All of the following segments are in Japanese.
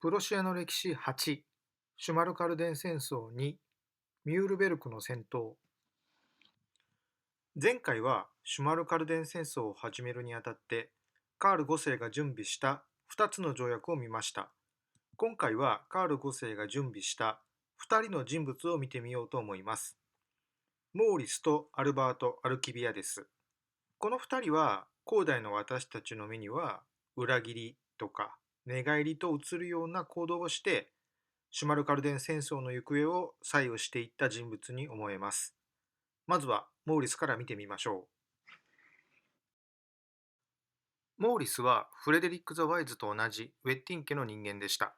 プロシアの歴史8、シュマルカルデン戦争2、ミュールベルクの戦闘。前回はシュマルカルデン戦争を始めるにあたって、カール5世が準備した2つの条約を見ました。今回はカール5世が準備した2人の人物を見てみようと思います。モーリスとアルバート・アルキビアデス。この2人は古代の私たちの目には裏切りとか寝返りと映るような行動をしてシュマルカルデン戦争の行方を左右していった人物に思えます。まずはモーリスから見てみましょう。モーリスはフレデリック・ザ・ワイズと同じウェッティン家の人間でした。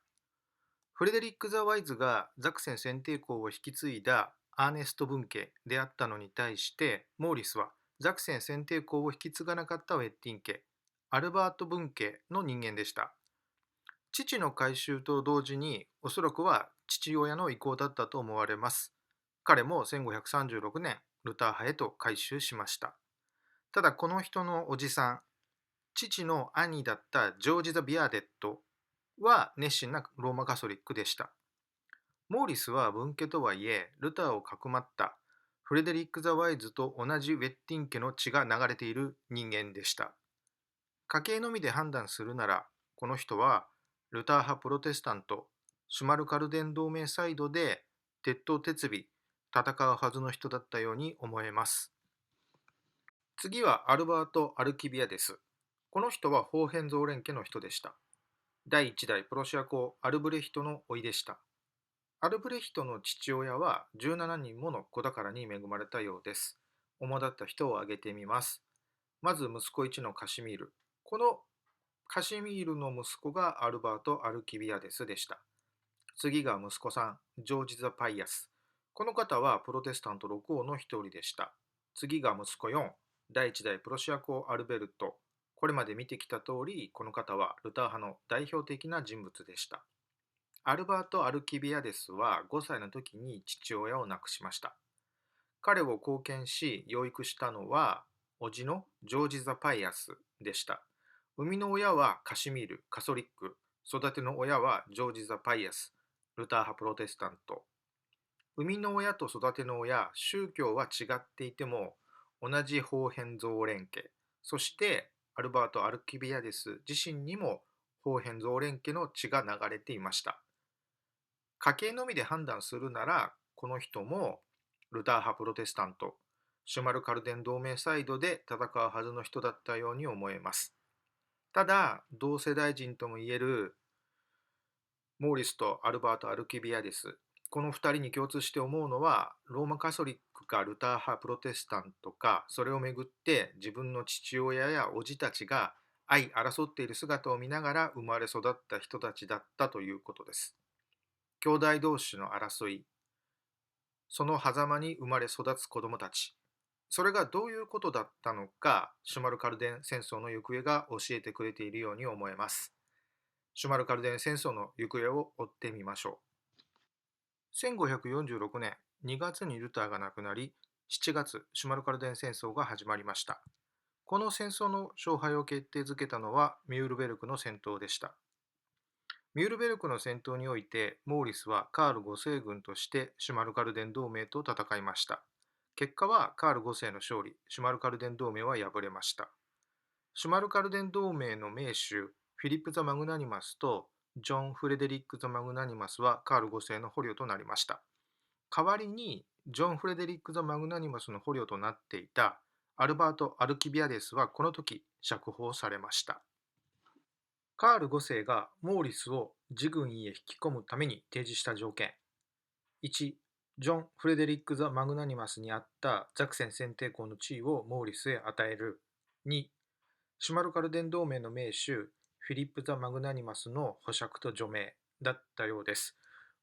フレデリック・ザ・ワイズがザクセン選定公を引き継いだアーネスト分家であったのに対して、モーリスはザクセン選定公を引き継がなかったウェッティン家、アルバート分家の人間でした。父の改宗と同時に、おそらくは父親の意向だったと思われます。彼も1536年、ルター派へと改宗しました。ただこの人のおじさん、父の兄だったジョージ・ザ・ビアデットは熱心なローマカソリックでした。モーリスは分家とはいえ、ルターをかくまったフレデリック・ザ・ワイズと同じウェッティン家の血が流れている人間でした。家系のみで判断するなら、この人はルター派プロテスタント、シュマルカルデン同盟サイドで鉄頭鉄尾戦うはずの人だったように思えます。次はアルバート・アルキビアです。この人はホーヘンゾーレン家の人でした。第一代プロシア公アルブレヒトの甥でした。アルブレヒトの父親は17人もの子宝に恵まれたようです。主だった人を挙げてみます。まず息子1のカシミール。このカシミールの息子がアルバート・アルキビアデスでした。次が息子さん、ジョージ・ザ・パイアス。この方はプロテスタント6王の一人でした。次が息子4、第1代プロシア公アルベルト。これまで見てきた通り、この方はルター派の代表的な人物でした。アルバート・アルキビアデスは5歳の時に父親を亡くしました。彼を後見し、養育したのは、叔父のジョージ・ザ・パイアスでした。生みの親はカシミール、カソリック。育ての親はジョージ・ザ・パイアス、ルター派プロテスタント。生みの親と育ての親、宗教は違っていても、同じホーヘンゾーレン家、そしてアルバート・アルキビアデス自身にもホーヘンゾーレン家の血が流れていました。家系のみで判断するなら、この人もルター派プロテスタント、シュマルカルデン同盟サイドで戦うはずの人だったように思えます。ただ、同世代人ともいえるモーリスとアルバート・アルキビアデス。この2人に共通して思うのは、ローマカソリックかルター派プロテスタントか、それをめぐって自分の父親や叔父たちが相争っている姿を見ながら生まれ育った人たちだったということです。兄弟同士の争い、その狭間に生まれ育つ子供たち、それがどういうことだったのか、シュマルカルデン戦争の行方が教えてくれているように思えます。シュマルカルデン戦争の行方を追ってみましょう。1546年2月にルターが亡くなり、7月、シュマルカルデン戦争が始まりました。この戦争の勝敗を決定づけたのはミュールベルクの戦闘でした。ミュールベルクの戦闘において、モーリスはカール5世軍としてシュマルカルデン同盟と戦いました。結果はカール5世の勝利、シュマルカルデン同盟は敗れました。シュマルカルデン同盟の盟主、フィリップ・ザ・マグナニマスとジョン・フレデリック・ザ・マグナニマスはカール5世の捕虜となりました。代わりに、ジョン・フレデリック・ザ・マグナニマスの捕虜となっていたアルバート・アルキビアデスはこの時釈放されました。カール5世がモーリスを自軍へ引き込むために提示した条件。1、ジョン・フレデリック・ザ・マグナニマスにあったザクセン選定公の地位をモーリスへ与える。2、シュマルカルデン同盟の盟主、フィリップ・ザ・マグナニマスの保釈と除名だったようです。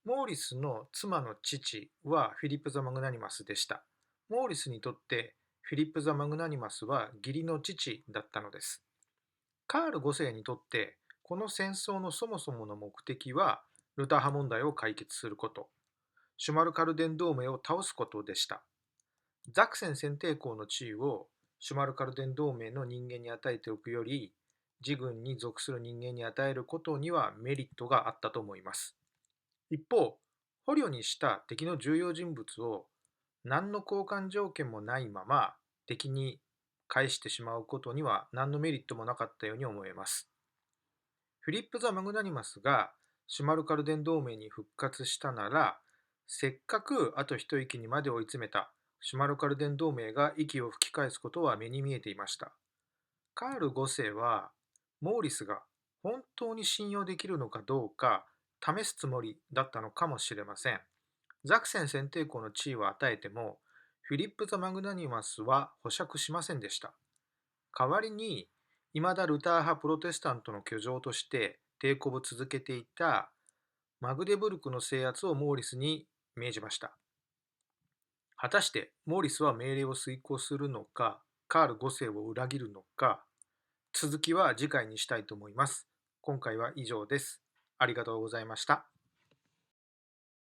モーリスの妻の父はフィリップ・ザ・マグナニマスでした。モーリスにとってフィリップ・ザ・マグナニマスは義理の父だったのです。カール5世にとってこの戦争のそもそもの目的はルター派問題を解決すること、シュマルカルデン同盟を倒すことでした。ザクセン選定公の地位をシュマルカルデン同盟の人間に与えておくより、自軍に属する人間に与えることにはメリットがあったと思います。一方、捕虜にした敵の重要人物を何の交換条件もないまま敵に返してしまうことには何のメリットもなかったように思えます。フィリップ・ザ・マグナニマスがシュマルカルデン同盟に復活したなら、せっかくあと一息にまで追い詰めたシュマルカルデン同盟が息を吹き返すことは目に見えていました。カール5世はモーリスが本当に信用できるのかどうか試すつもりだったのかもしれません。ザクセン選定校の地位を与えても、フィリップ・ザ・マグナニマスは保釈しませんでした。代わりに、未だルター派プロテスタントの居城として抵抗を続けていたマグデブルクの制圧をモーリスに命じました。果たしてモーリスは命令を遂行するのか、カール5世を裏切るのか、続きは次回にしたいと思います。今回は以上です。ありがとうございました。